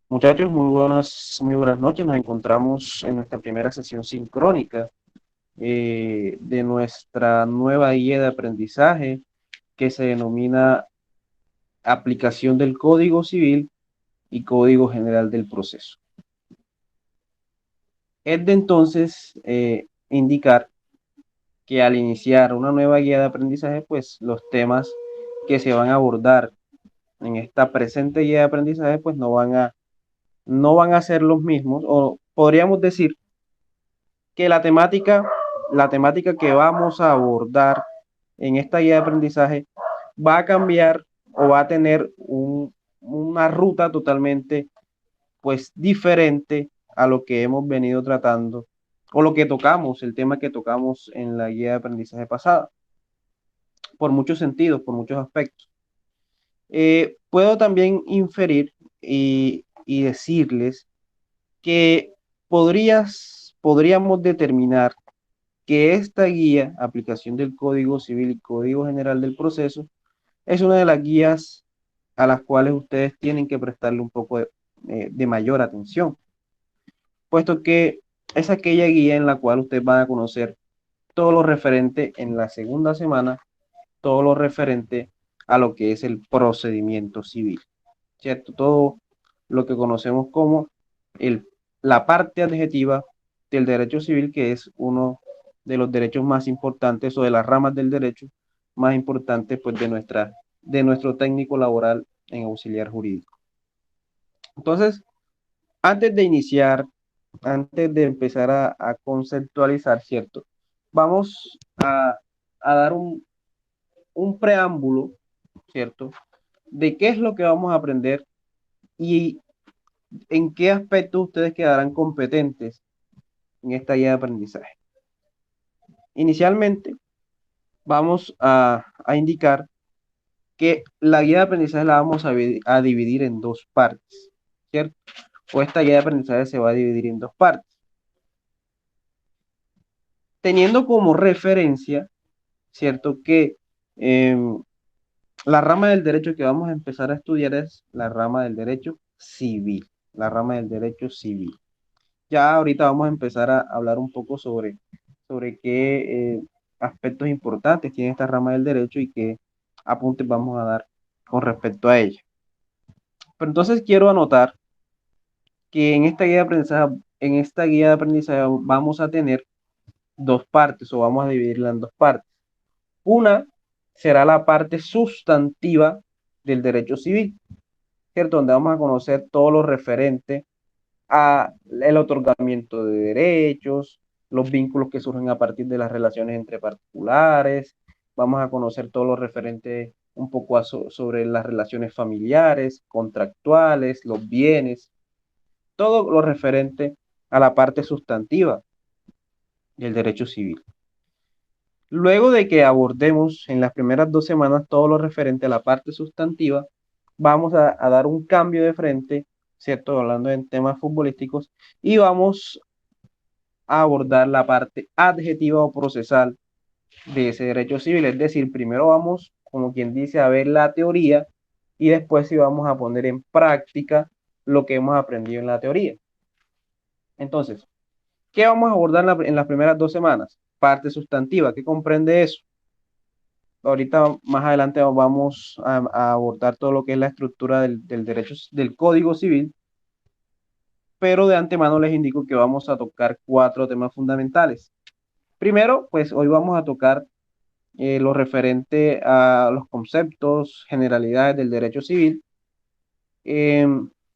Muchachos, muy buenas noches. Nos encontramos en nuestra primera sesión sincrónica de nuestra nueva guía de aprendizaje que se denomina Aplicación del Código Civil y Código General del Proceso. Es de entonces indicar que al iniciar una nueva guía de aprendizaje, pues los temas que se van a abordar en esta presente guía de aprendizaje, pues no van a ser los mismos, o podríamos decir que la temática que vamos a abordar en esta guía de aprendizaje va a cambiar o va a tener una ruta totalmente pues diferente a lo que hemos venido tratando o lo que tocamos, el tema que tocamos en la guía de aprendizaje pasada, por muchos sentidos, por muchos aspectos. Puedo también inferir y decirles que podríamos determinar que esta guía, aplicación del Código Civil y Código General del Proceso, es una de las guías a las cuales ustedes tienen que prestarle un poco de mayor atención, puesto que es aquella guía en la cual ustedes van a conocer todo lo referente en la segunda semana, todo lo referente a lo que es el procedimiento civil, ¿cierto? Todo lo que conocemos como el, la parte adjetiva del derecho civil, que es uno de los derechos más importantes o de las ramas del derecho más importantes pues, de nuestro técnico laboral en auxiliar jurídico. Entonces, antes de iniciar, antes de empezar a conceptualizar, ¿cierto? Vamos a dar un preámbulo, ¿cierto? De qué es lo que vamos a aprender y en qué aspectos ustedes quedarán competentes en esta guía de aprendizaje. Inicialmente, vamos a indicar que la guía de aprendizaje la vamos a dividir en dos partes, ¿cierto? O esta guía de aprendizaje se va a dividir en dos partes, teniendo como referencia, ¿cierto? Que la rama del derecho que vamos a empezar a estudiar es la rama del derecho civil, la rama del derecho civil. Ya ahorita vamos a empezar a hablar un poco sobre qué aspectos importantes tiene esta rama del derecho y qué apuntes vamos a dar con respecto a ella. Pero entonces quiero anotar que en esta guía de aprendizaje vamos a tener dos partes o vamos a dividirla en dos partes. Una será la parte sustantiva del derecho civil, ¿cierto? Donde vamos a conocer todo lo referente a el otorgamiento de derechos, los vínculos que surgen a partir de las relaciones entre particulares. Vamos a conocer todo lo referente un poco sobre las relaciones familiares, contractuales, los bienes, todo lo referente a la parte sustantiva del derecho civil. Luego de que abordemos en las primeras 2 semanas todo lo referente a la parte sustantiva, vamos a dar un cambio de frente, ¿cierto? Hablando en temas futbolísticos, y vamos a abordar la parte adjetiva o procesal de ese derecho civil. Es decir, primero vamos, como quien dice, a ver la teoría y después sí vamos a poner en práctica lo que hemos aprendido en la teoría. Entonces, ¿qué vamos a abordar en las primeras 2 semanas? Parte sustantiva, ¿qué comprende eso? Ahorita más adelante vamos a abordar todo lo que es la estructura del derecho del Código Civil, pero de antemano les indico que vamos a tocar 4 temas fundamentales. Primero, pues hoy vamos a tocar lo referente a los conceptos, generalidades del derecho civil.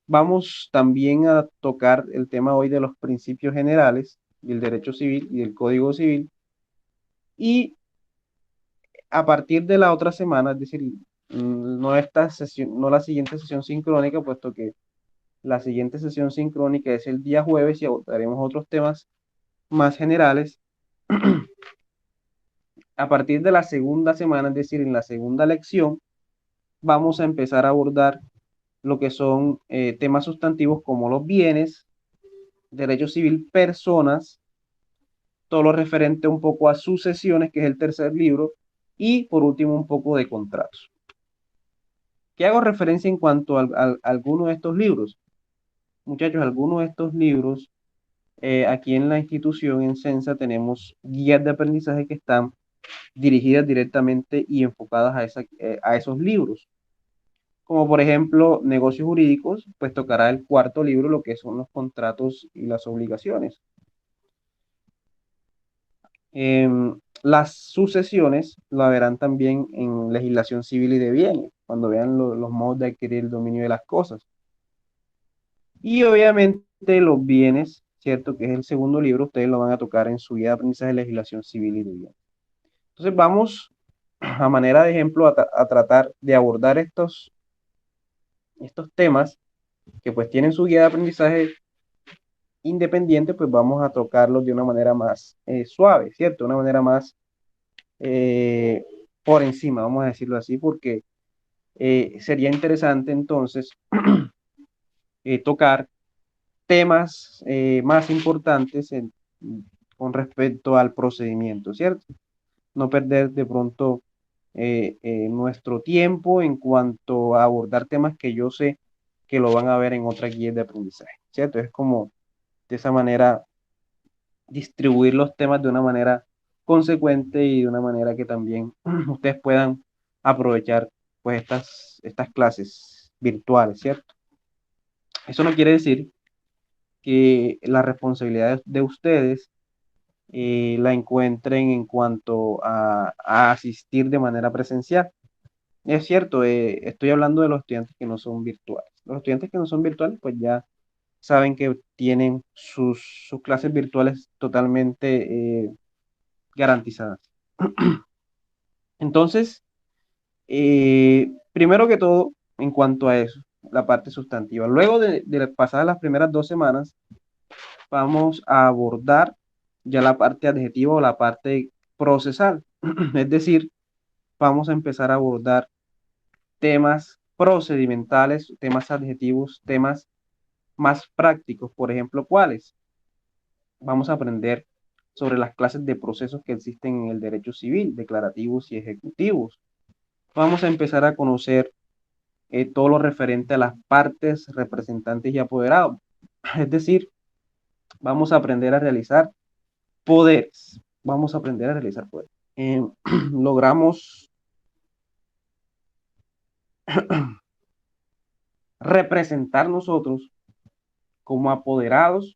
Vamos también a tocar el tema hoy de los principios generales del derecho civil y del Código Civil. Y a partir de la otra semana, es decir, no esta sesión, no la siguiente sesión sincrónica, puesto que la siguiente sesión sincrónica es el día jueves y abordaremos otros temas más generales. A partir de la segunda semana, es decir, en la segunda lección, vamos a empezar a abordar lo que son temas sustantivos como los bienes, derecho civil, personas, todo lo referente un poco a sucesiones, que es el tercer libro, y por último un poco de contratos. ¿Qué hago referencia en cuanto a alguno de estos libros? muchachos, algunos de estos libros, aquí en la institución, en Sensa, tenemos guías de aprendizaje que están dirigidas directamente y enfocadas a esos libros. Como por ejemplo, negocios jurídicos, pues tocará el cuarto libro, lo que son los contratos y las obligaciones. Las sucesiones la verán también en legislación civil y de bienes, cuando vean los modos de adquirir el dominio de las cosas. Y obviamente los bienes, ¿cierto? Que es el segundo libro, ustedes lo van a tocar en su guía de aprendizaje de legislación civil y de bienes. Entonces vamos, a manera de ejemplo, a tratar de abordar estos temas que pues tienen su guía de aprendizaje independiente, pues vamos a tocarlos de una manera más suave, ¿cierto? De una manera más eh, por encima, vamos a decirlo así, porque sería interesante entonces tocar temas más importantes con respecto al procedimiento, ¿cierto? No perder de pronto nuestro tiempo en cuanto a abordar temas que yo sé que lo van a ver en otras guías de aprendizaje, ¿cierto? Es como de esa manera distribuir los temas de una manera consecuente y de una manera que también ustedes puedan aprovechar pues estas clases virtuales, ¿cierto? Eso no quiere decir que la responsabilidad de ustedes la encuentren en cuanto a asistir de manera presencial. Es cierto, estoy hablando de los estudiantes que no son virtuales. Los estudiantes que no son virtuales, pues ya saben que tienen sus clases virtuales totalmente garantizadas. Entonces, primero que todo, en cuanto a eso, la parte sustantiva. Luego de pasadas las primeras 2 semanas, vamos a abordar ya la parte adjetiva o la parte procesal. Es decir, vamos a empezar a abordar temas procedimentales, temas adjetivos, temas más prácticos. Por ejemplo, ¿cuáles? Vamos a aprender sobre las clases de procesos que existen en el derecho civil, declarativos y ejecutivos. Vamos a empezar a conocer todo lo referente a las partes, representantes y apoderados. Es decir, vamos a aprender a realizar poderes. Vamos a aprender a realizar poderes. Logramos representar nosotros como apoderados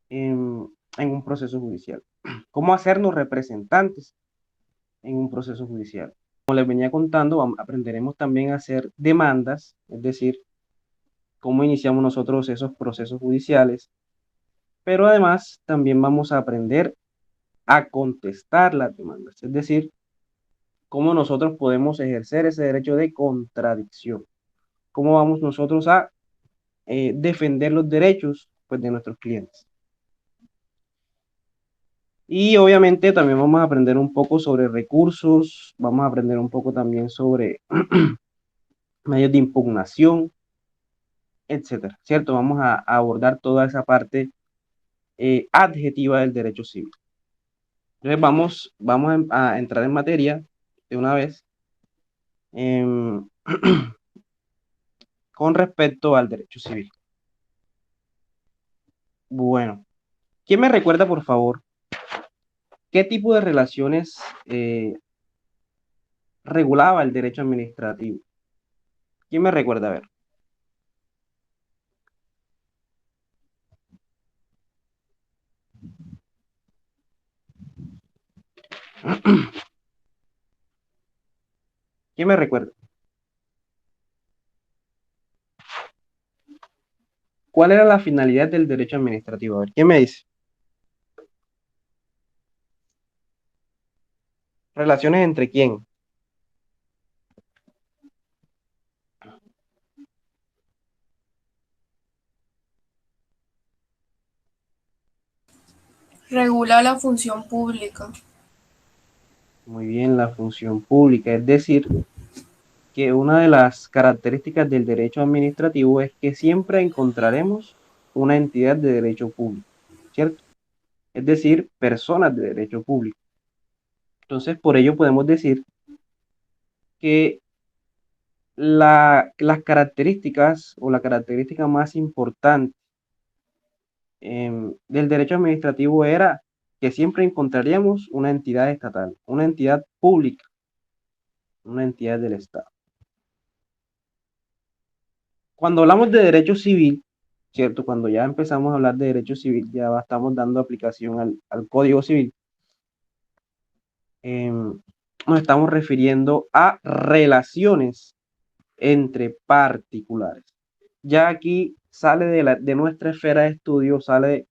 en un proceso judicial. Cómo hacernos representantes en un proceso judicial. Como les venía contando, aprenderemos también a hacer demandas, es decir, cómo iniciamos nosotros esos procesos judiciales, pero además también vamos a aprender a contestar las demandas, es decir, cómo nosotros podemos ejercer ese derecho de contradicción, cómo vamos nosotros a defender los derechos pues, de nuestros clientes. Y obviamente también vamos a aprender un poco sobre recursos, vamos a aprender un poco también sobre medios de impugnación, etcétera, ¿cierto? Vamos a abordar toda esa parte adjetiva del derecho civil. Entonces vamos a entrar en materia de una vez em, con respecto al derecho civil. Bueno, ¿quién me recuerda, por favor, qué tipo de relaciones regulaba el derecho administrativo? ¿Quién me recuerda? A ver. ¿Quién me recuerda? ¿Cuál era la finalidad del derecho administrativo? A ver, ¿quién me dice? ¿Relaciones entre quién? Regula la función pública. Muy bien, la función pública. Es decir, que una de las características del derecho administrativo es que siempre encontraremos una entidad de derecho público, ¿cierto? Es decir, personas de derecho público. Entonces, por ello podemos decir que las características o la característica más importante del derecho administrativo era que siempre encontraríamos una entidad estatal, una entidad pública, una entidad del Estado. Cuando hablamos de derecho civil, ¿cierto? Cuando ya empezamos a hablar de derecho civil, ya estamos dando aplicación al Código Civil, nos estamos refiriendo a relaciones entre particulares. Ya aquí sale de nuestra esfera de estudio, sale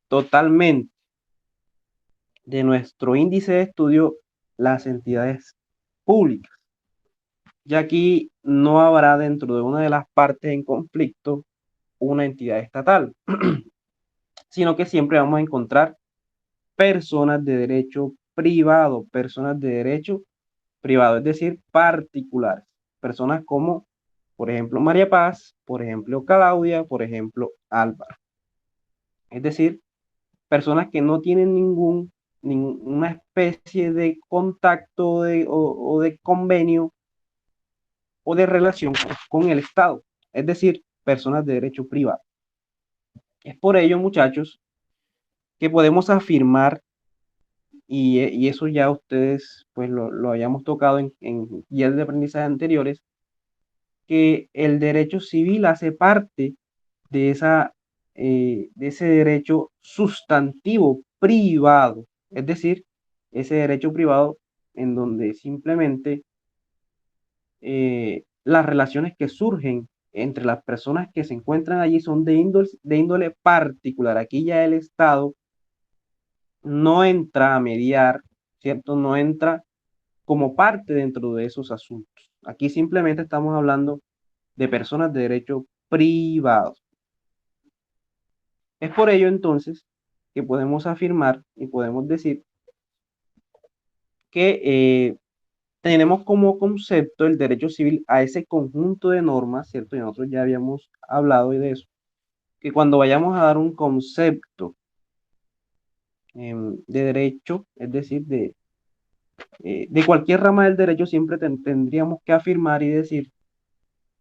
totalmente de nuestro índice de estudio las entidades públicas. Ya aquí no habrá dentro de una de las partes en conflicto una entidad estatal, sino que siempre vamos a encontrar personas de derecho privado, es decir, particulares, personas como, por ejemplo, María Paz, por ejemplo, Claudia, por ejemplo, Álvaro. Es decir, personas que no tienen ninguna especie de contacto o de convenio o de relación con el Estado, es decir, personas de derecho privado. Es por ello, muchachos, que podemos afirmar, y eso ya ustedes pues lo habíamos tocado en guías de aprendizaje anteriores, que el derecho civil hace parte de ese derecho sustantivo privado, es decir, ese derecho privado en donde simplemente las relaciones que surgen entre las personas que se encuentran allí son de índole particular. Aquí ya el Estado no entra a mediar, ¿cierto? No entra como parte dentro de esos asuntos. Aquí simplemente estamos hablando de personas de derecho privado. Es por ello entonces que podemos afirmar y podemos decir que tenemos como concepto el derecho civil a ese conjunto de normas, ¿cierto? Y nosotros ya habíamos hablado de eso, que cuando vayamos a dar un concepto de derecho, es decir, de cualquier rama del derecho, siempre tendríamos que afirmar y decir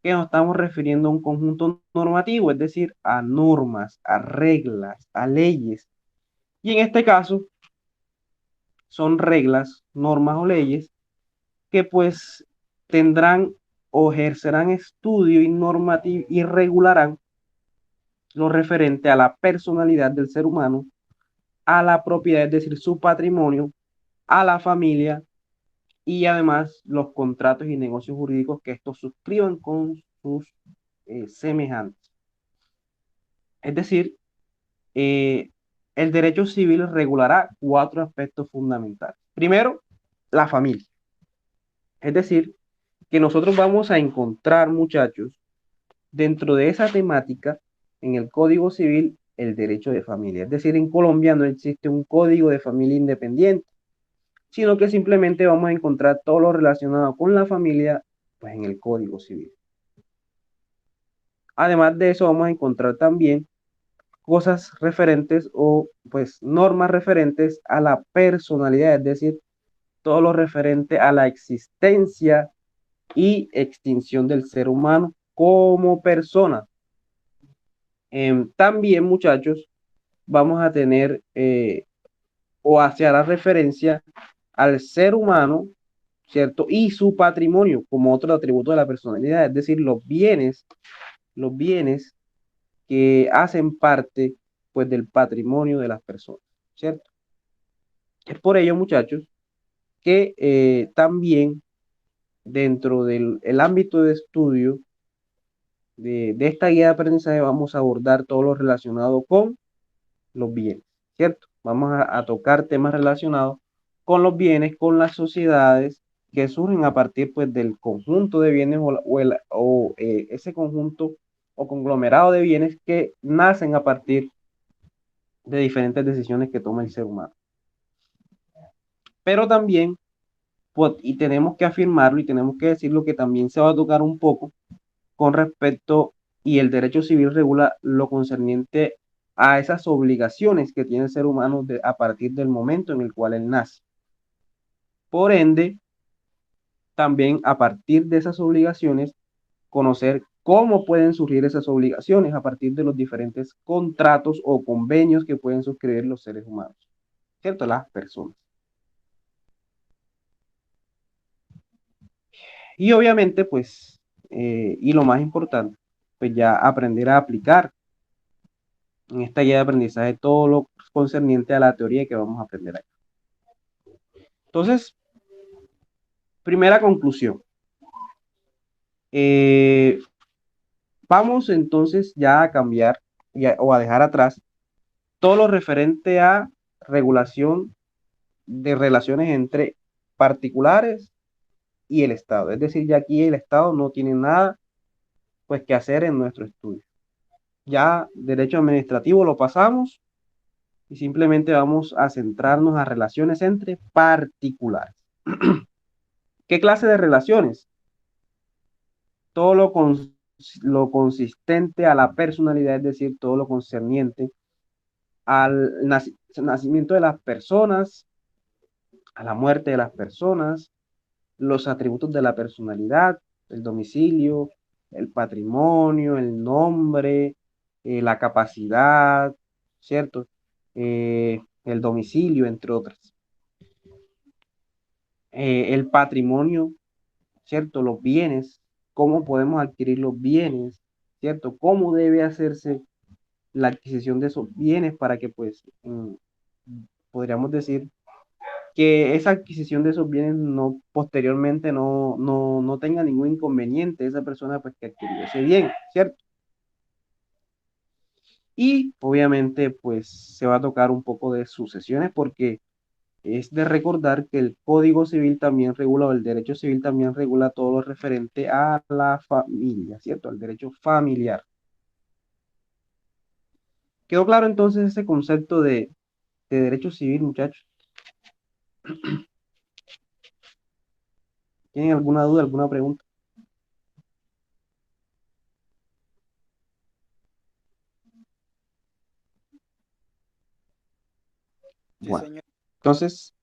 que nos estamos refiriendo a un conjunto normativo, es decir, a normas, a reglas, a leyes. Y en este caso son reglas, normas o leyes que pues tendrán o ejercerán estudio y normativo y regularán lo referente a la personalidad del ser humano, a la propiedad, es decir, su patrimonio, a la familia y además los contratos y negocios jurídicos que estos suscriban con sus semejantes. Es decir, eh, el derecho civil regulará cuatro aspectos fundamentales. Primero, la familia. Es decir, que nosotros vamos a encontrar, muchachos, dentro de esa temática, en el Código Civil, el derecho de familia. Es decir, en Colombia no existe un código de familia independiente, sino que simplemente vamos a encontrar todo lo relacionado con la familia, pues en el Código Civil. Además de eso, vamos a encontrar también cosas referentes o pues normas referentes a la personalidad, es decir, todo lo referente a la existencia y extinción del ser humano como persona. También, muchachos, vamos a tener o hacia la referencia al ser humano, ¿cierto? Y su patrimonio como otro atributo de la personalidad, es decir, los bienes que hacen parte, pues, del patrimonio de las personas, ¿cierto? Es por ello, muchachos, que también dentro del el ámbito de estudio de esta guía de aprendizaje vamos a abordar todo lo relacionado con los bienes, ¿cierto? Vamos a tocar temas relacionados con los bienes, con las sociedades que surgen a partir pues del conjunto de bienes ese conjunto o conglomerado de bienes que nacen a partir de diferentes decisiones que toma el ser humano. Pero también, pues, y tenemos que afirmarlo y tenemos que decirlo que también se va a tocar un poco con respecto, y el derecho civil regula lo concerniente a esas obligaciones que tiene el ser humano a partir del momento en el cual él nace. Por ende, también a partir de esas obligaciones conocer cómo pueden surgir esas obligaciones a partir de los diferentes contratos o convenios que pueden suscribir los seres humanos, ¿cierto? Las personas. Y obviamente, pues, y lo más importante, pues ya aprender a aplicar en esta guía de aprendizaje todo lo concerniente a la teoría que vamos a aprender aquí. Entonces, primera conclusión. Vamos entonces ya a cambiar o a dejar atrás todo lo referente a regulación de relaciones entre particulares y el Estado. Es decir, ya aquí el Estado no tiene nada pues que hacer en nuestro estudio. Ya derecho administrativo lo pasamos y simplemente vamos a centrarnos a relaciones entre particulares. ¿Qué clase de relaciones? Todo lo consistente a la personalidad, es decir, todo lo concerniente al nacimiento de las personas, a la muerte de las personas, los atributos de la personalidad, el domicilio, el patrimonio, el nombre, la capacidad, ¿cierto? El domicilio, entre otras. El patrimonio, ¿cierto? Los bienes, cómo podemos adquirir los bienes, ¿cierto? ¿Cómo debe hacerse la adquisición de esos bienes para que, pues, podríamos decir que esa adquisición de esos bienes no posteriormente no tenga ningún inconveniente esa persona pues que adquirió ese bien, ¿cierto? Y obviamente pues se va a tocar un poco de sucesiones porque es de recordar que el Código Civil también regula, o el derecho civil también regula todo lo referente a la familia, ¿cierto? Al derecho familiar. ¿Quedó claro entonces ese concepto de derecho civil, muchachos? ¿Tienen alguna duda, alguna pregunta? Sí, Bueno, señor. entonces,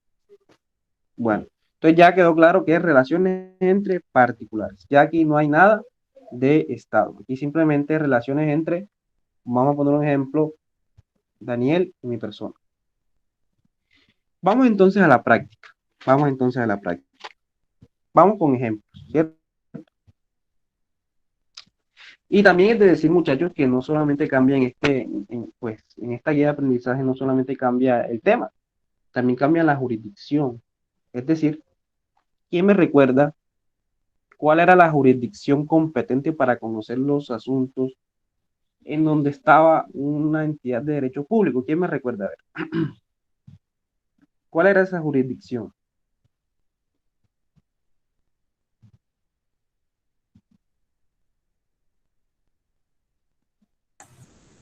bueno, entonces ya quedó claro que es relaciones entre particulares. Ya aquí no hay nada de Estado. Aquí simplemente relaciones entre, vamos a poner un ejemplo, Daniel y mi persona. Vamos entonces a la práctica. Vamos entonces a la práctica. Vamos con ejemplos, ¿cierto? Y también es de decir, muchachos, que no solamente cambia pues, en esta guía de aprendizaje, no solamente cambia el tema, también cambia la jurisdicción. Es decir, ¿quién me recuerda cuál era la jurisdicción competente para conocer los asuntos en donde estaba una entidad de derecho público? ¿Quién me recuerda? A ver, ¿cuál era esa jurisdicción?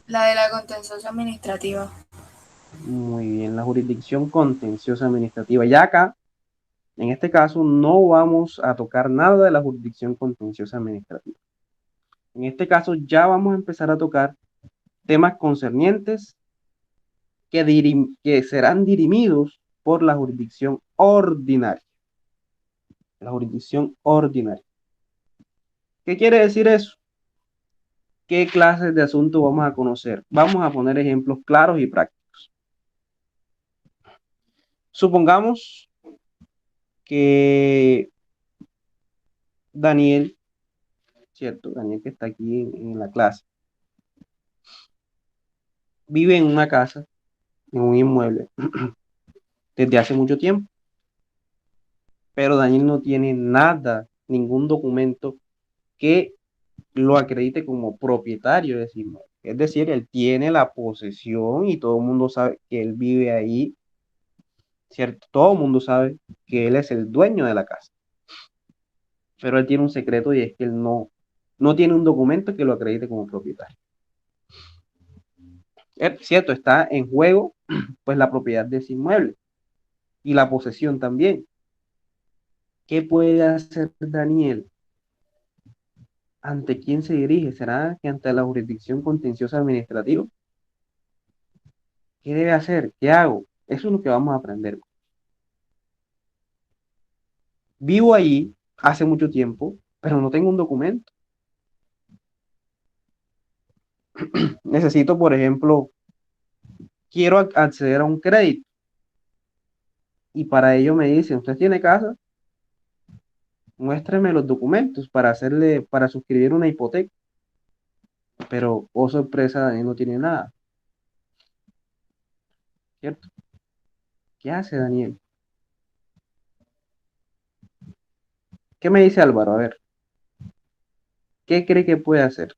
La de la contenciosa administrativa. Muy bien, la jurisdicción contenciosa administrativa. Ya acá, en este caso, no vamos a tocar nada de la jurisdicción contenciosa administrativa. En este caso, ya vamos a empezar a tocar temas concernientes que serán dirimidos por la jurisdicción ordinaria. La jurisdicción ordinaria. ¿Qué quiere decir eso? ¿Qué clases de asuntos vamos a conocer? Vamos a poner ejemplos claros y prácticos. Supongamos que Daniel, ¿cierto? Daniel que está aquí en la clase, vive en una casa, en un inmueble, desde hace mucho tiempo, pero Daniel no tiene nada, ningún documento que lo acredite como propietario de ese inmueble. Es decir, él tiene la posesión y todo el mundo sabe que él vive ahí, ¿cierto? Todo el mundo sabe que él es el dueño de la casa. Pero él tiene un secreto y es que él no tiene un documento que lo acredite como propietario. Es cierto, está en juego pues la propiedad de ese inmueble y la posesión también. ¿Qué puede hacer Daniel? ¿Ante quién se dirige? ¿Será que ante la jurisdicción contenciosa administrativa? ¿Qué debe hacer? ¿Qué hago? Eso es lo que vamos a aprender. Vivo allí hace mucho tiempo, pero no tengo un documento. Necesito, por ejemplo, quiero acceder a un crédito y para ello me dicen, ¿usted tiene casa? Muéstreme los documentos para suscribir una hipoteca. Pero, oh sorpresa, Daniel no tiene nada, ¿cierto? ¿Qué hace Daniel? ¿Qué me dice Álvaro? A ver, ¿qué cree que puede hacer?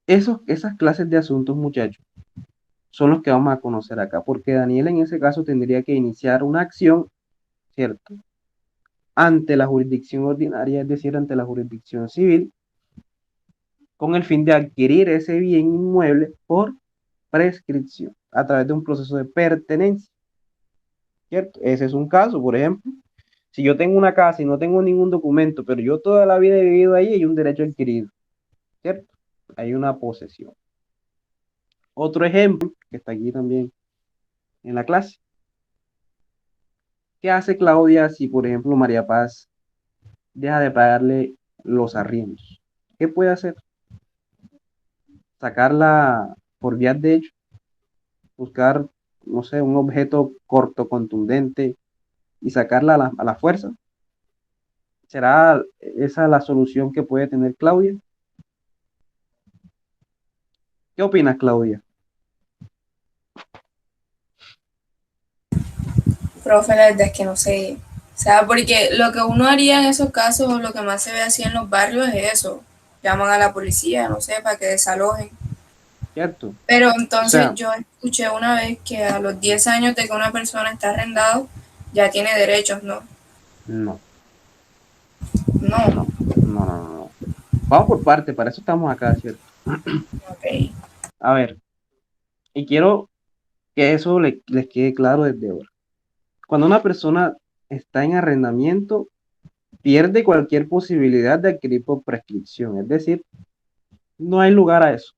Esas clases de asuntos, muchachos, son los que vamos a conocer acá, porque Daniel en ese caso tendría que iniciar una acción, ¿cierto? Ante la jurisdicción ordinaria, es decir, ante la jurisdicción civil, con el fin de adquirir ese bien inmueble por prescripción, a través de un proceso de pertenencia, ¿cierto? Ese es un caso, por ejemplo. Si yo tengo una casa y no tengo ningún documento, pero yo toda la vida he vivido ahí, hay un derecho adquirido, ¿cierto? Hay una posesión. Otro ejemplo, que está aquí también en la clase. ¿Qué hace Claudia si, por ejemplo, María Paz deja de pagarle los arriendos? ¿Qué puede hacer? Sacarla por vías de hecho, buscar, no sé, un objeto corto, contundente y sacarla a la fuerza. ¿Será esa la solución que puede tener Claudia? ¿Qué opinas, Claudia? Profe, la verdad es que no sé. O sea, porque lo que uno haría en esos casos, o lo que más se ve así en los barrios es eso. Llaman a la policía, no sé, para que desalojen. ¿Cierto? O Pero entonces sea, yo escuché una vez que a los 10 años de que una persona está arrendado, ya tiene derechos, ¿no? no, No, no, no, no, no. Vamos por parte, para eso estamos acá, ¿cierto? ok. A ver, y quiero que eso les quede claro desde ahora. Cuando una persona está en arrendamiento, pierde cualquier posibilidad de adquirir por prescripción, es decir, no hay lugar a eso.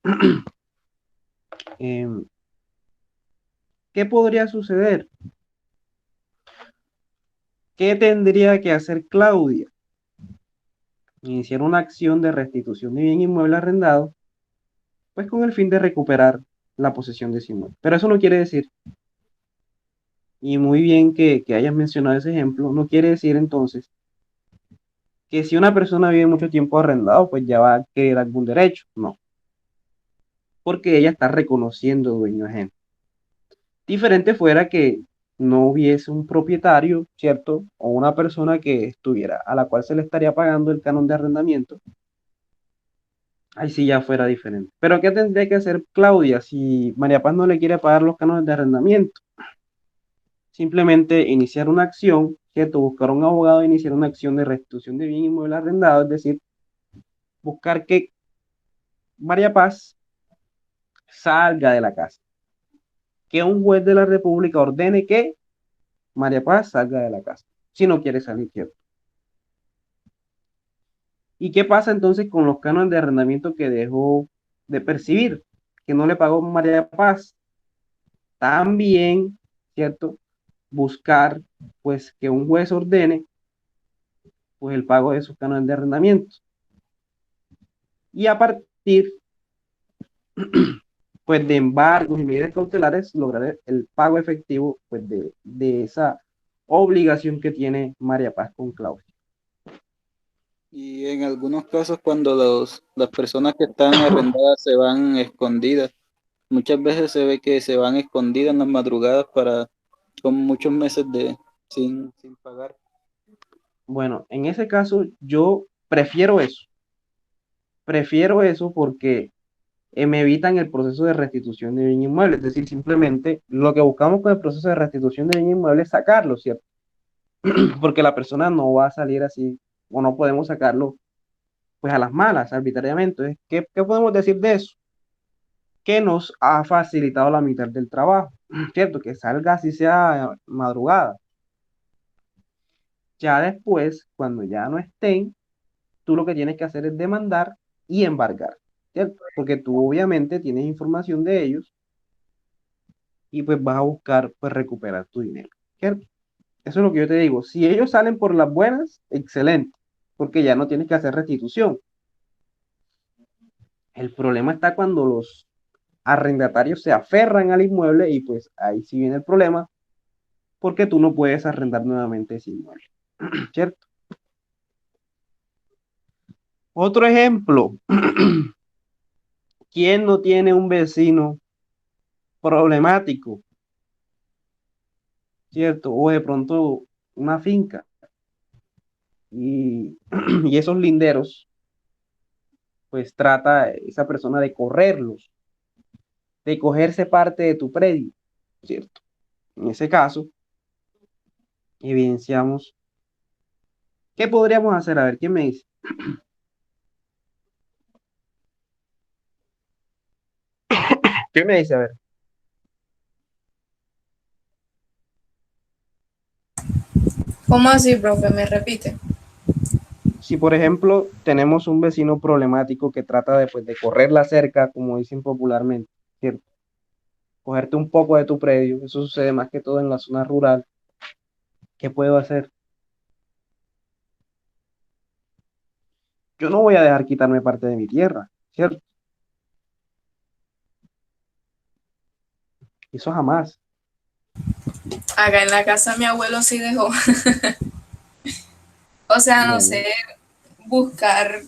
Em, ¿Qué podría suceder? ¿Qué tendría que hacer Claudia? Iniciar una acción de restitución de bien inmueble arrendado, pues con el fin de recuperar la posesión de ese inmueble. Pero eso no quiere decir, y muy bien que hayas mencionado ese ejemplo, no quiere decir entonces que si una persona vive mucho tiempo arrendado, pues ya va a adquirir algún derecho. No, porque ella está reconociendo dueño ajeno. Diferente fuera que no hubiese un propietario, ¿cierto? O una persona que estuviera, a la cual se le estaría pagando el canon de arrendamiento. Ahí sí ya fuera diferente. Pero ¿qué tendría que hacer Claudia si María Paz no le quiere pagar los canones de arrendamiento? Simplemente iniciar una acción, ¿cierto? Buscar un abogado e iniciar una acción de restitución de bien inmueble arrendado, es decir, buscar que María Paz salga de la casa, que un juez de la República ordene que María Paz salga de la casa, si no quiere salir, ¿cierto? ¿Y qué pasa entonces con los cánones de arrendamiento que dejó de percibir, que no le pagó María Paz? También, ¿cierto? Buscar, pues, que un juez ordene, pues, el pago de esos cánones de arrendamiento. Y a partir, pues, de embargos y medidas cautelares, lograr el pago efectivo, pues, de esa obligación que tiene María Paz con Claudia. Y en algunos casos cuando las personas que están arrendadas se van escondidas, muchas veces se ve que se van escondidas en las madrugadas para con muchos meses de sin pagar. Bueno, en ese caso yo prefiero eso. Prefiero eso porque me evitan el proceso de restitución de bien inmueble. Es decir, simplemente lo que buscamos con el proceso de restitución de bien inmueble es sacarlo, ¿cierto? Porque la persona no va a salir así o no podemos sacarlo pues a las malas, arbitrariamente. Entonces, ¿qué podemos decir de eso? Que nos ha facilitado la mitad del trabajo, ¿cierto? Que salga así sea madrugada. Ya después, cuando ya no estén, tú lo que tienes que hacer es demandar y embargar, ¿cierto? Porque tú obviamente tienes información de ellos y pues vas a buscar pues recuperar tu dinero, ¿cierto? Eso es lo que yo te digo. Si ellos salen por las buenas, excelente, porque ya no tienes que hacer restitución. El problema está cuando los arrendatarios se aferran al inmueble y pues ahí sí viene el problema, porque tú no puedes arrendar nuevamente ese inmueble, ¿cierto? Otro ejemplo, ¿quién no tiene un vecino problemático, ¿cierto? O de pronto una finca y, y esos linderos, pues trata esa persona de correrlos, de cogerse parte de tu predio, ¿cierto? En ese caso, evidenciamos, ¿qué podríamos hacer? A ver, ¿quién me dice? ¿Qué me dice? A ver. ¿Cómo así, profe? ¿Me repite? Si, por ejemplo, tenemos un vecino problemático que trata de, pues, de correr la cerca, como dicen popularmente, ¿cierto? Cogerte un poco de tu predio, eso sucede más que todo en la zona rural, ¿qué puedo hacer? Yo no voy a dejar quitarme parte de mi tierra, ¿cierto? Eso jamás. Acá en la casa mi abuelo sí dejó. O sea, no Bueno, sé, buscar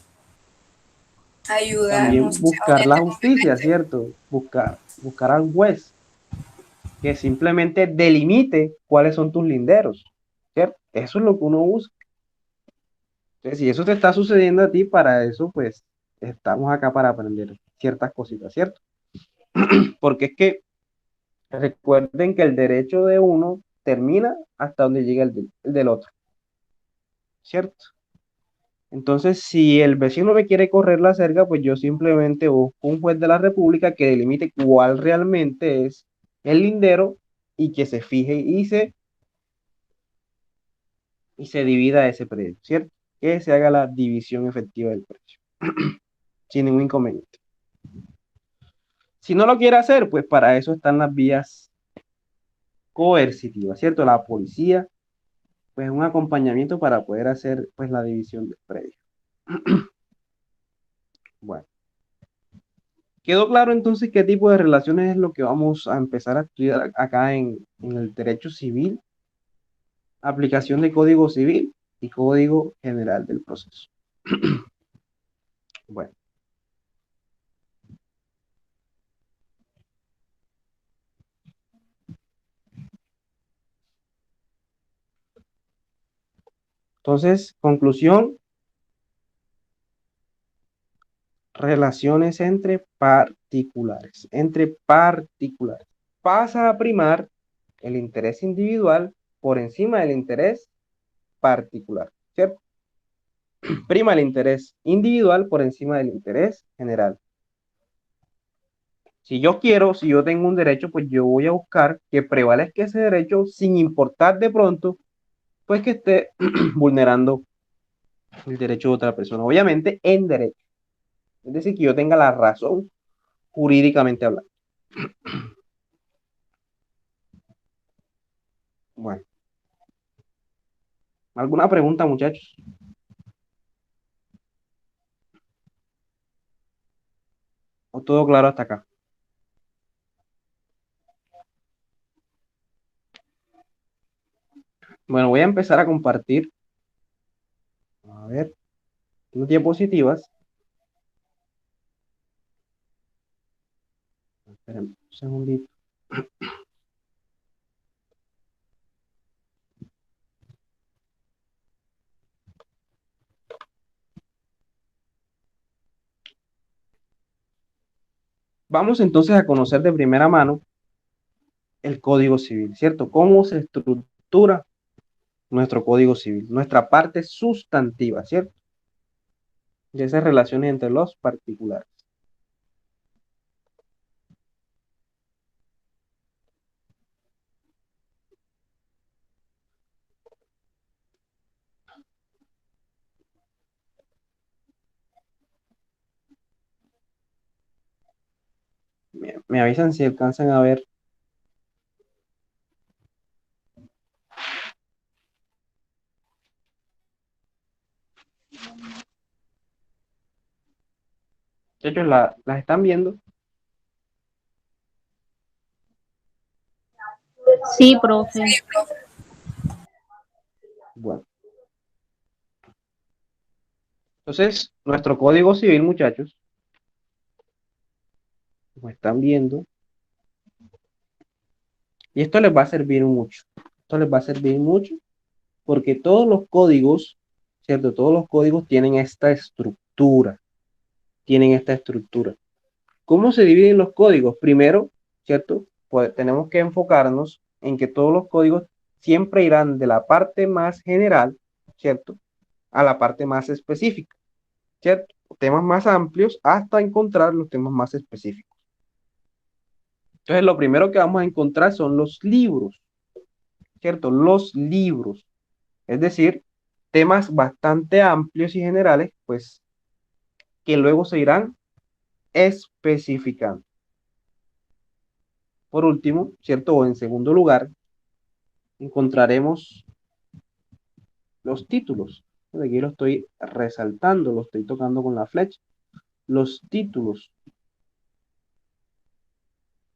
ayuda, no también sé buscar dónde la te justicia, convence. ¿cierto? Buscar al juez que simplemente delimite cuáles son tus linderos, ¿cierto? Eso es lo que uno busca. Entonces, si eso te está sucediendo a ti, para eso, pues, estamos acá para aprender ciertas cositas, ¿cierto? Porque es que recuerden que el derecho de uno termina hasta donde llega el del otro, ¿cierto? Entonces, si el vecino me quiere correr la cerca, pues yo simplemente busco un juez de la República que delimite cuál realmente es el lindero y que se fije y se divida ese precio, ¿cierto? Que se haga la división efectiva del precio, sin ningún inconveniente. Si no lo quiere hacer, pues para eso están las vías coercitivas, ¿cierto? La policía, pues un acompañamiento para poder hacer pues la división del predio. Bueno, ¿quedó claro entonces qué tipo de relaciones es lo que vamos a empezar a estudiar acá en el derecho civil? Aplicación de Código Civil y Código General del Proceso. Bueno, entonces, conclusión, relaciones entre particulares, entre particulares. Pasa a primar el interés individual por encima del interés particular, ¿cierto? Prima el interés individual por encima del interés general. Si yo quiero, si yo tengo un derecho, pues yo voy a buscar que prevalezca ese derecho sin importar de pronto, pues que esté vulnerando el derecho de otra persona. Obviamente en derecho. Es decir, que yo tenga la razón jurídicamente hablando. Bueno, ¿alguna pregunta, muchachos? ¿O todo claro hasta acá? Bueno, voy a empezar a compartir. A ver, unas diapositivas. Esperen un segundito. Vamos entonces a conocer de primera mano el Código Civil, ¿cierto? ¿Cómo se estructura nuestro Código Civil? Nuestra parte sustantiva, ¿cierto? De esas relaciones entre los particulares. Me avisan si alcanzan a ver Muchachos, ¿las están viendo? Sí, profe. Sí, profe. Bueno, entonces, nuestro Código Civil, muchachos, como están viendo, y esto les va a servir mucho. Esto les va a servir mucho porque todos los códigos, ¿cierto? Todos los códigos tienen esta estructura. Tienen esta estructura. ¿Cómo se dividen los códigos? Primero, ¿cierto? Pues tenemos que enfocarnos en que todos los códigos siempre irán de la parte más general, ¿cierto? A la parte más específica, ¿cierto? Temas más amplios hasta encontrar los temas más específicos. Entonces, lo primero que vamos a encontrar son los libros, ¿cierto? Los libros. Es decir, temas bastante amplios y generales, pues, que luego se irán especificando. Por último, ¿cierto? O en segundo lugar, encontraremos los títulos. Aquí lo estoy resaltando, lo estoy tocando con la flecha. Los títulos,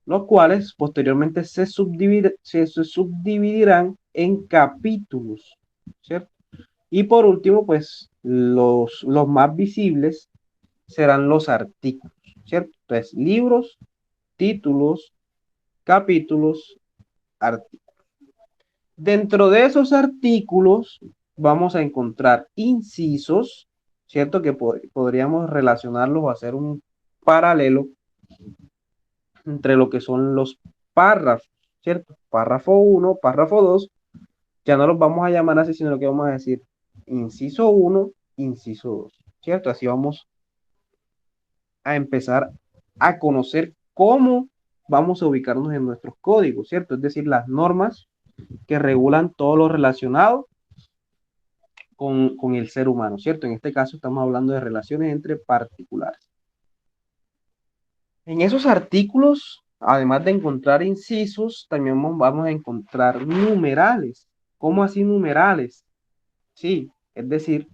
los cuales posteriormente se subdividirán en capítulos, ¿cierto? Y por último, pues los más visibles serán los artículos, ¿cierto? Entonces, libros, títulos, capítulos, artículos. Dentro de esos artículos vamos a encontrar incisos, ¿cierto? Que podríamos relacionarlos o hacer un paralelo entre lo que son los párrafos, ¿cierto? Párrafo 1, párrafo 2, ya no los vamos a llamar así, sino que vamos a decir inciso 1, inciso 2, ¿cierto? Así vamos a empezar a conocer cómo vamos a ubicarnos en nuestros códigos, ¿cierto? Es decir, las normas que regulan todo lo relacionado con el ser humano, ¿cierto? En este caso estamos hablando de relaciones entre particulares. En esos artículos, además de encontrar incisos, también vamos a encontrar numerales. ¿Cómo así numerales? Sí, es decir,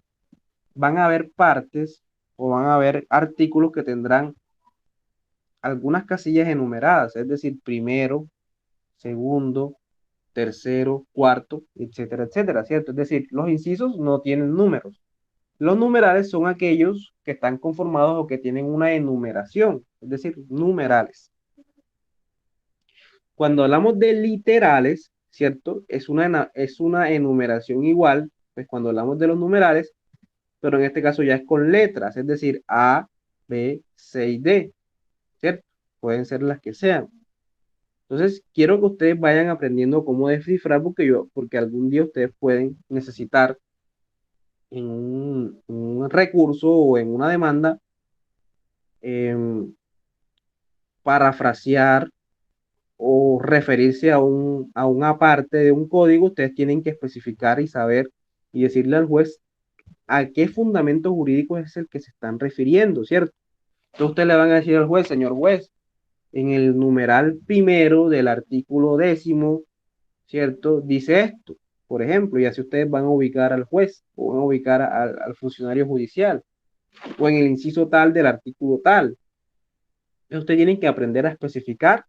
van a haber partes o van a haber artículos que tendrán algunas casillas enumeradas, es decir, primero, segundo, tercero, cuarto, etcétera, etcétera, ¿cierto? Es decir, los incisos no tienen números. Los numerales son aquellos que están conformados o que tienen una enumeración, es decir, numerales. Cuando hablamos de literales, ¿cierto? Es una enumeración igual, pues cuando hablamos de los numerales, pero en este caso ya es con letras, es decir, A, B, C y D, ¿cierto? Pueden ser las que sean. Entonces, quiero que ustedes vayan aprendiendo cómo descifrar, porque algún día ustedes pueden necesitar en un recurso o en una demanda em, parafrasear o referirse a una parte de un código, ustedes tienen que especificar y saber y decirle al juez a qué fundamento jurídico es el que se están refiriendo, ¿cierto? Entonces ustedes le van a decir al juez, señor juez, en el numeral primero del artículo 10º, ¿cierto? Dice esto, por ejemplo, y así ustedes van a ubicar al juez o van a ubicar al funcionario judicial o en el inciso tal del artículo tal. Entonces, ustedes tienen que aprender a especificar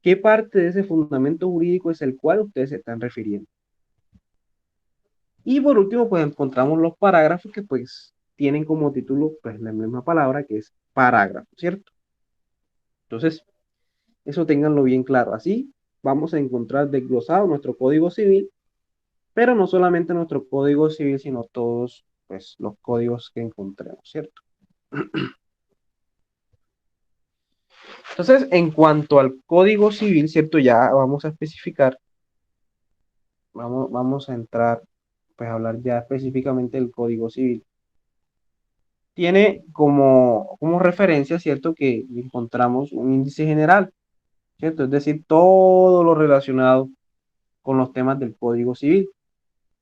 qué parte de ese fundamento jurídico es el cual ustedes se están refiriendo. Y por último, pues encontramos los parágrafos que pues tienen como título pues la misma palabra que es parágrafo, ¿cierto? Entonces, eso ténganlo bien claro. Así vamos a encontrar desglosado nuestro Código Civil, pero no solamente nuestro Código Civil, sino todos pues los códigos que encontremos, ¿cierto? Entonces, en cuanto al Código Civil, ¿cierto? Ya vamos a especificar, vamos a entrar, pues a hablar ya específicamente del Código Civil. Tiene como referencia, ¿cierto? Que encontramos un índice general, ¿cierto? Es decir, todo lo relacionado con los temas del Código Civil,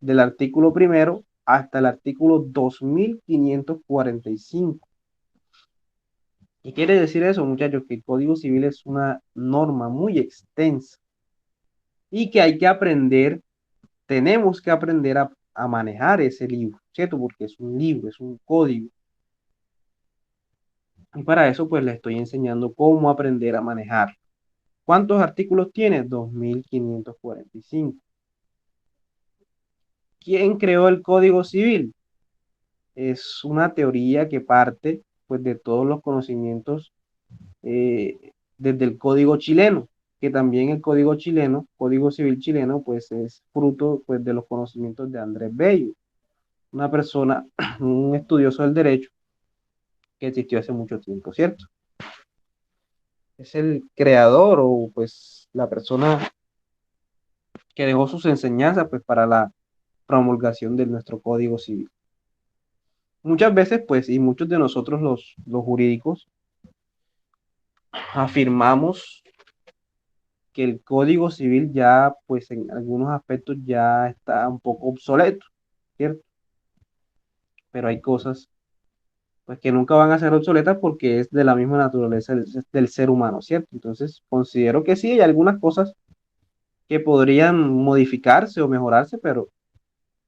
del artículo primero hasta el artículo 2545. ¿Qué quiere decir eso, muchachos? Que el Código Civil es una norma muy extensa y que hay que aprender, tenemos que aprender a manejar ese libro, ¿cierto? Porque es un libro, es un código. Y para eso, pues le estoy enseñando cómo aprender a manejar. ¿Cuántos artículos tiene? 2545. ¿Quién creó el Código Civil? Es una teoría que parte, pues, de todos los conocimientos desde el Código chileno, que también el Código chileno, Código Civil chileno, pues es fruto, pues, de los conocimientos de Andrés Bello, una persona, un estudioso del derecho que existió hace mucho tiempo, ¿cierto? Es el creador o pues la persona que dejó sus enseñanzas pues para la promulgación de nuestro Código Civil. Muchas veces pues y muchos de nosotros los jurídicos afirmamos que el Código Civil ya pues en algunos aspectos ya está un poco obsoleto, ¿cierto? Pero hay cosas pues que nunca van a ser obsoletas porque es de la misma naturaleza del ser humano, ¿cierto? Entonces considero que sí, hay algunas cosas que podrían modificarse o mejorarse, pero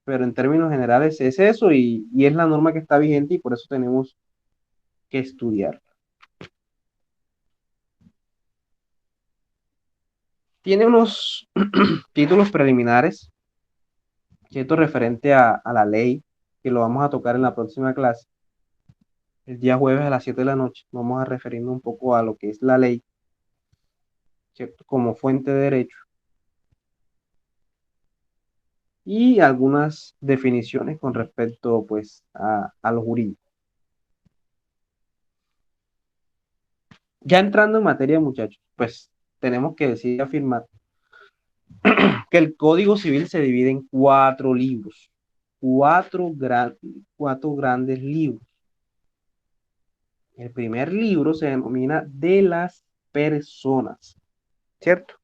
en términos generales es eso y es la norma que está vigente y por eso tenemos que estudiar. Tiene unos títulos preliminares, cierto, referente a la ley, que lo vamos a tocar en la próxima clase. El día jueves a las 7 de la noche vamos a referirnos un poco a lo que es la ley, ¿cierto? Como fuente de derecho y algunas definiciones con respecto pues a lo jurídico. Ya entrando en materia, muchachos, pues tenemos que decir y afirmar que el Código Civil se divide en 4 libros, cuatro grandes libros. El primer libro se denomina de las personas, ¿cierto?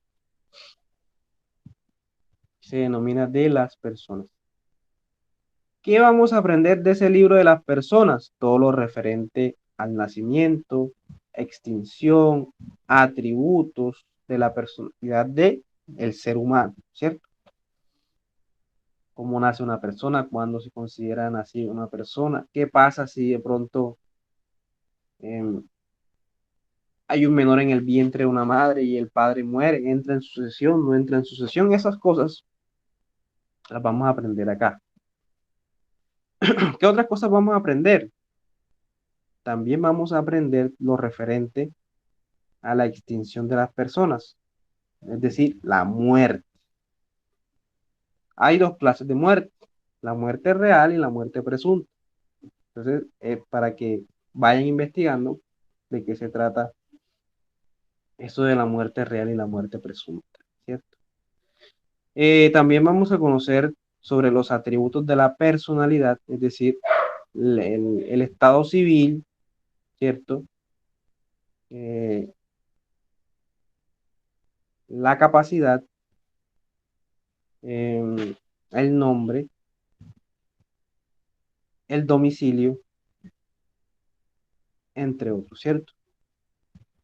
Se denomina de las personas. ¿Qué vamos a aprender de ese libro de las personas? Todo lo referente al nacimiento, extinción, atributos de la personalidad del ser humano, ¿cierto? Cómo nace una persona, cuándo se considera nacida una persona, qué pasa si de pronto em, hay un menor en el vientre de una madre y el padre muere, entra en sucesión, no entra en sucesión, esas cosas las vamos a aprender acá. ¿Qué otras cosas vamos a aprender? También vamos a aprender lo referente a la extinción de las personas, es decir, la muerte. Hay dos clases de muerte, la muerte real y la muerte presunta. Entonces, para que vayan investigando de qué se trata eso de la muerte real y la muerte presunta, ¿cierto? También vamos a conocer sobre los atributos de la personalidad, es decir, el estado civil, ¿cierto? Eh, la capacidad, em, el nombre, el domicilio, entre otros, ¿cierto?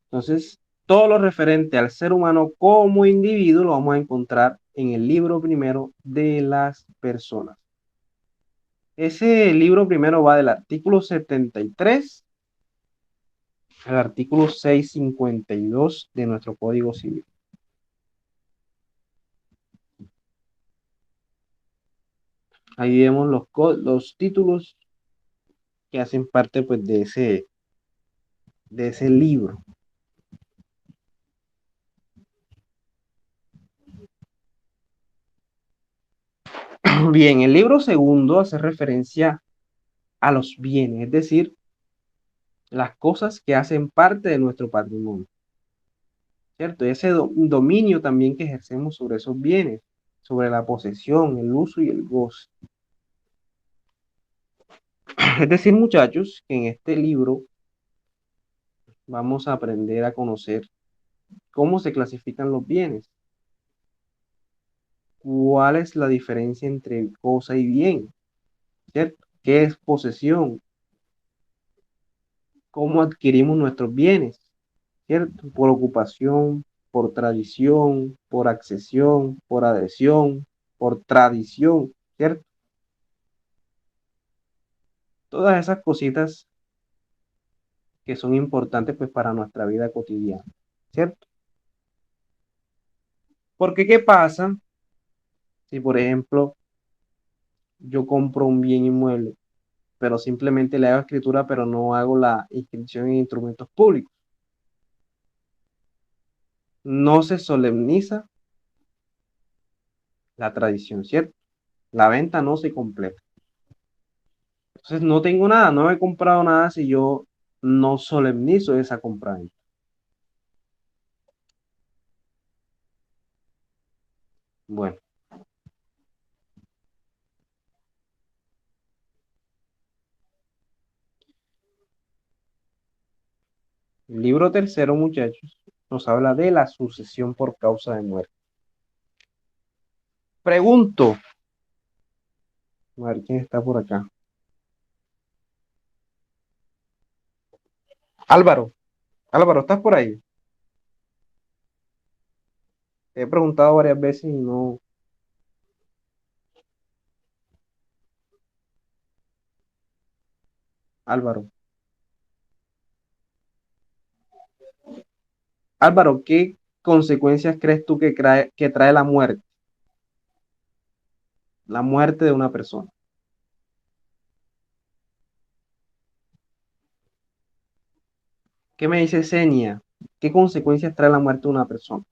Entonces, todo lo referente al ser humano como individuo lo vamos a encontrar en el libro primero de las personas. Ese libro primero va del artículo 73 al artículo 652 de nuestro Código Civil. Ahí vemos los títulos que hacen parte pues, de ese libro. Bien, el libro segundo hace referencia a los bienes, es decir, las cosas que hacen parte de nuestro patrimonio, ¿cierto? Y ese dominio también que ejercemos sobre esos bienes, sobre la posesión, el uso y el goce. Es decir, muchachos, que en este libro vamos a aprender a conocer cómo se clasifican los bienes, cuál es la diferencia entre cosa y bien, ¿cierto? ¿Qué es posesión? ¿Cómo adquirimos nuestros bienes? ¿Cierto? Por ocupación, por tradición, por accesión, por adhesión, por tradición, ¿cierto? Todas esas cositas que son importantes pues para nuestra vida cotidiana, ¿cierto? Porque ¿qué pasa si, por ejemplo, yo compro un bien inmueble, pero simplemente le hago escritura, pero no hago la inscripción en instrumentos públicos? No se solemniza la tradición, ¿cierto? La venta no se completa. Entonces no tengo nada, no he comprado nada si yo no solemnizo esa compraventa. Bueno, el libro tercero, muchachos, nos habla de la sucesión por causa de muerte. Pregunto, a ver quién está por acá. Álvaro, Álvaro, ¿estás por ahí? Te he preguntado varias veces y no. Álvaro, Álvaro, ¿qué consecuencias crees tú que trae la muerte? La muerte de una persona. ¿Qué me dice Senia? ¿Qué consecuencias trae la muerte de una persona?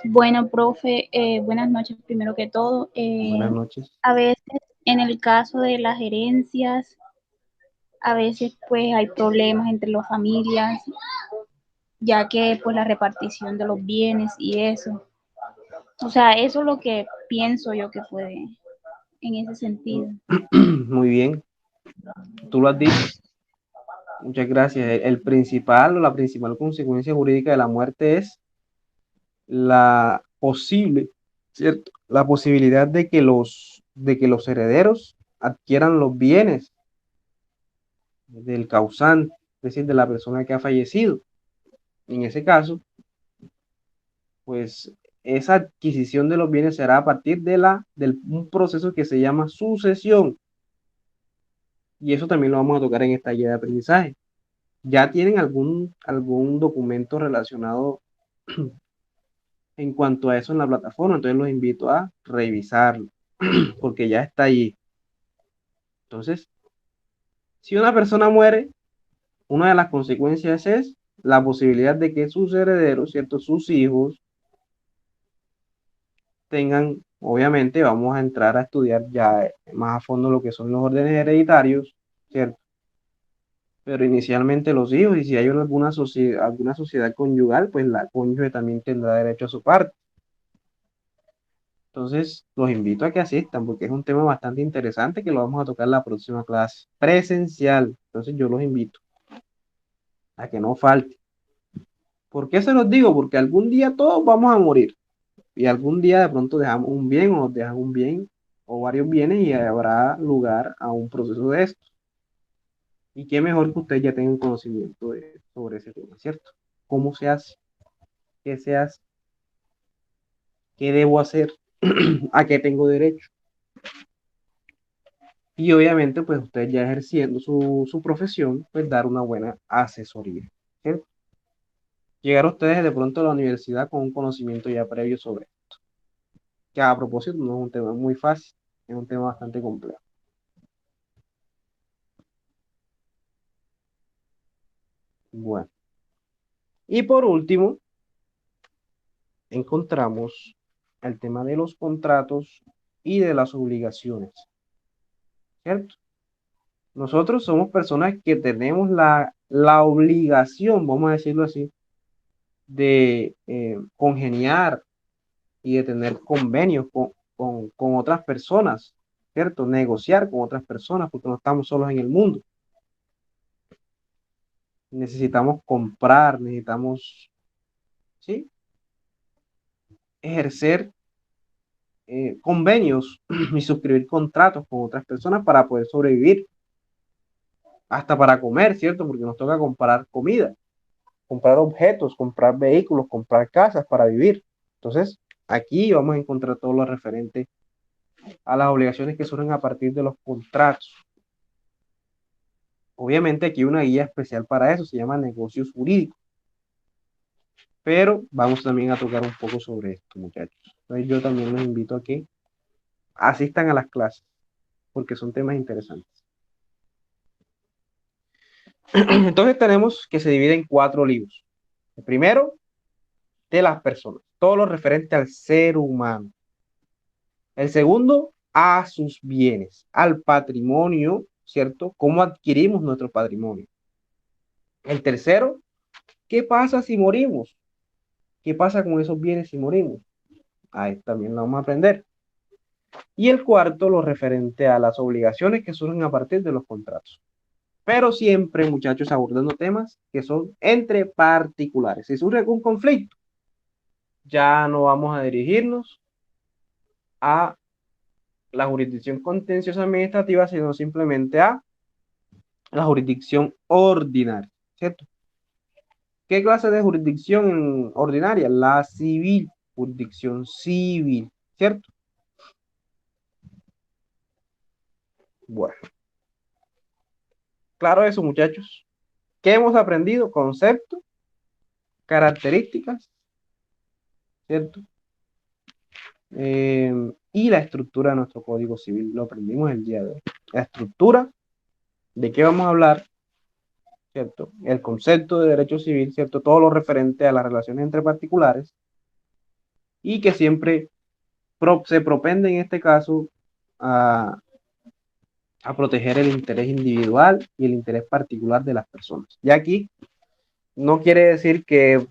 Bueno, profe, buenas noches primero que todo. Buenas noches. A veces en el caso de las herencias, a veces pues hay problemas entre las familias, ya que pues la repartición de los bienes y eso. O sea, eso es lo que pienso yo que puede en ese sentido. Muy bien, tú lo has dicho. Muchas gracias. El principal o la principal consecuencia jurídica de la muerte es la posible, ¿cierto? La posibilidad de que los herederos adquieran los bienes del causante, es decir, de la persona que ha fallecido. En ese caso, pues esa adquisición de los bienes será a partir de un proceso que se llama sucesión. Y eso también lo vamos a tocar en esta guía de aprendizaje. ¿Ya tienen algún documento relacionado en cuanto a eso en la plataforma? Entonces los invito a revisarlo, porque ya está allí. Entonces, si una persona muere, una de las consecuencias es la posibilidad de que sus herederos, ¿cierto? Sus hijos tengan, obviamente, vamos a entrar a estudiar ya más a fondo lo que son los órdenes hereditarios, ¿cierto? Pero inicialmente los hijos, y si hay alguna sociedad conyugal, pues la cónyuge también tendrá derecho a su parte. Entonces, los invito a que asistan porque es un tema bastante interesante que lo vamos a tocar en la próxima clase presencial. Entonces, yo los invito a que no falte. ¿Por qué se los digo? Porque algún día todos vamos a morir y algún día de pronto dejamos un bien o nos dejan un bien o varios bienes y habrá lugar a un proceso de esto. Y qué mejor que ustedes ya tengan conocimiento sobre ese tema, ¿cierto? ¿Cómo se hace? ¿Qué se hace? ¿Qué debo hacer? ¿A qué tengo derecho? Y obviamente, pues ustedes ya ejerciendo su profesión, pues dar una buena asesoría, ¿cierto? Llegar ustedes de pronto a la universidad con un conocimiento ya previo sobre esto. Que a propósito no es un tema muy fácil, es un tema bastante complejo. Bueno, y por último, encontramos el tema de los contratos y de las obligaciones, ¿cierto? Nosotros somos personas que tenemos la obligación, vamos a decirlo así, de congeniar y de tener convenios con otras personas, ¿cierto? Negociar con otras personas porque no estamos solos en el mundo. Necesitamos comprar, necesitamos, ¿sí? Ejercer convenios y suscribir contratos con otras personas para poder sobrevivir, hasta para comer, ¿cierto? Porque nos toca comprar comida, comprar objetos, comprar vehículos, comprar casas para vivir. Entonces, aquí vamos a encontrar todo lo referente a las obligaciones que surgen a partir de los contratos. Obviamente aquí hay una guía especial para eso, se llama negocios jurídicos, pero vamos también a tocar un poco sobre esto, muchachos. Entonces yo también los invito a que asistan a las clases, porque son temas interesantes. Entonces tenemos que se divide en 4 libros. El primero, de las personas, todo lo referente al ser humano. El segundo, a sus bienes, al patrimonio, ¿cierto? ¿Cómo adquirimos nuestro patrimonio? El tercero, ¿qué pasa si morimos? ¿Qué pasa con esos bienes si morimos? Ahí también lo vamos a aprender. Y el cuarto, lo referente a las obligaciones que surgen a partir de los contratos. Pero siempre, muchachos, abordando temas que son entre particulares. Si surge algún conflicto, ya no vamos a dirigirnos a la jurisdicción contenciosa administrativa, sino simplemente a la jurisdicción ordinaria, ¿cierto? ¿Qué clase de jurisdicción ordinaria? La civil, jurisdicción civil, ¿cierto? Bueno, claro eso, muchachos. ¿Qué hemos aprendido? Conceptos, características, ¿cierto? Y la estructura de nuestro Código Civil, lo aprendimos el día de hoy. La estructura, ¿de qué vamos a hablar? ¿Cierto? El concepto de derecho civil, ¿cierto? Todo lo referente a las relaciones entre particulares y que siempre se propende en este caso a, a proteger el interés individual y el interés particular de las personas. Y aquí no quiere decir que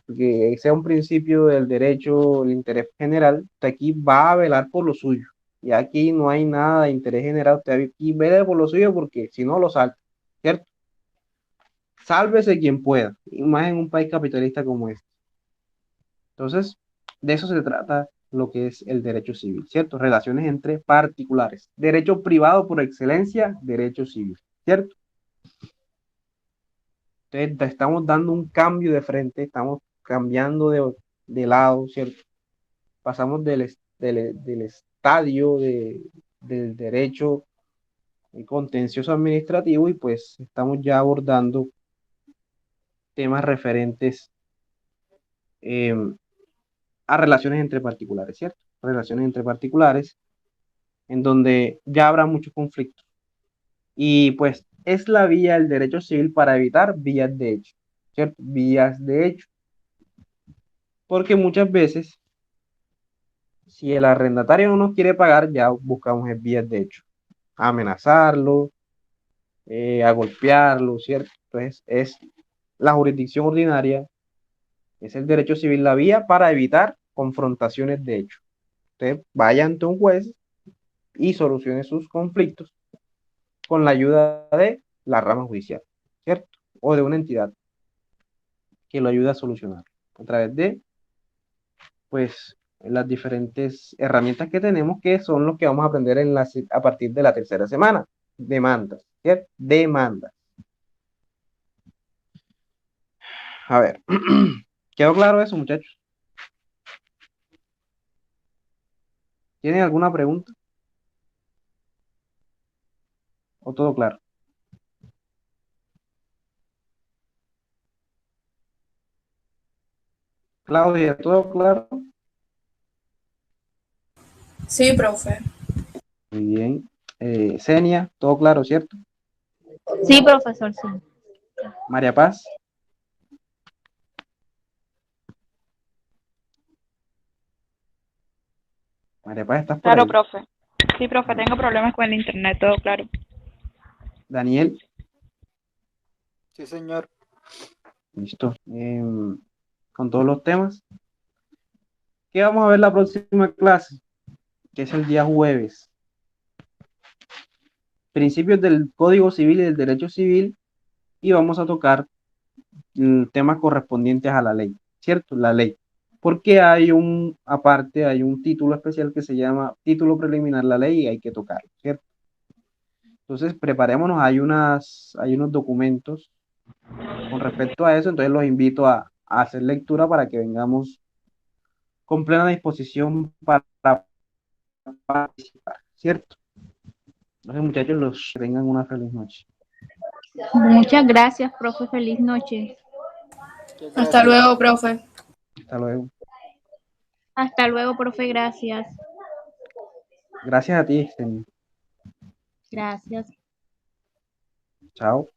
sea un principio del derecho, el interés general, usted aquí va a velar por lo suyo. Y aquí no hay nada de interés general, usted aquí vele por lo suyo porque si no lo salta, ¿cierto? Sálvese quien pueda, y más en un país capitalista como este. Entonces, de eso se trata lo que es el derecho civil, ¿cierto? Relaciones entre particulares. Derecho privado por excelencia, derecho civil, ¿cierto? Entonces, estamos dando un cambio de frente, estamos cambiando de lado, ¿cierto? Pasamos del estadio del derecho contencioso administrativo y pues estamos ya abordando temas referentes a relaciones entre particulares, ¿cierto? Relaciones entre particulares en donde ya habrá muchos conflictos. Y pues es la vía del derecho civil para evitar vías de hecho, ¿cierto? Vías de hecho. Porque muchas veces, si el arrendatario no nos quiere pagar, ya buscamos vías de hecho. A amenazarlo, a golpearlo, ¿cierto? Entonces es la jurisdicción ordinaria, es el derecho civil la vía para evitar confrontaciones de hecho. Usted vaya ante un juez y solucione sus conflictos con la ayuda de la rama judicial, ¿cierto? O de una entidad que lo ayude a solucionar a través de, pues, las diferentes herramientas que tenemos, que son los que vamos a aprender a partir de la tercera semana. Demandas, ¿cierto? Demandas. A ver, ¿quedó claro eso, muchachos? ¿Tienen alguna pregunta? ¿O todo claro? Claudia, ¿todo claro? Sí, profe. Muy bien. Senia, ¿todo claro, cierto? Sí, profesor, sí. María Paz. María Paz, ¿estás por Claro, ahí? profe. Sí, profe, tengo problemas con el internet, todo claro. Daniel, Sí, señor. listo. Con todos los temas. ¿Qué vamos a ver la próxima clase? Que es el día jueves. Principios del Código Civil y del Derecho Civil. Y vamos a tocar temas correspondientes a la ley, ¿cierto? La ley. Porque aparte, hay un título especial que se llama título preliminar la ley y hay que tocarlo, ¿cierto? Entonces, preparémonos, hay unos documentos con respecto a eso, entonces los invito a hacer lectura para que vengamos con plena disposición para participar, ¿cierto? Entonces, muchachos, que tengan una feliz noche. Muchas gracias, profe. Feliz noche. Muchas Hasta gracias. luego, profe. Hasta luego. Hasta luego, profe. Gracias. Gracias a ti, Gracias. chao.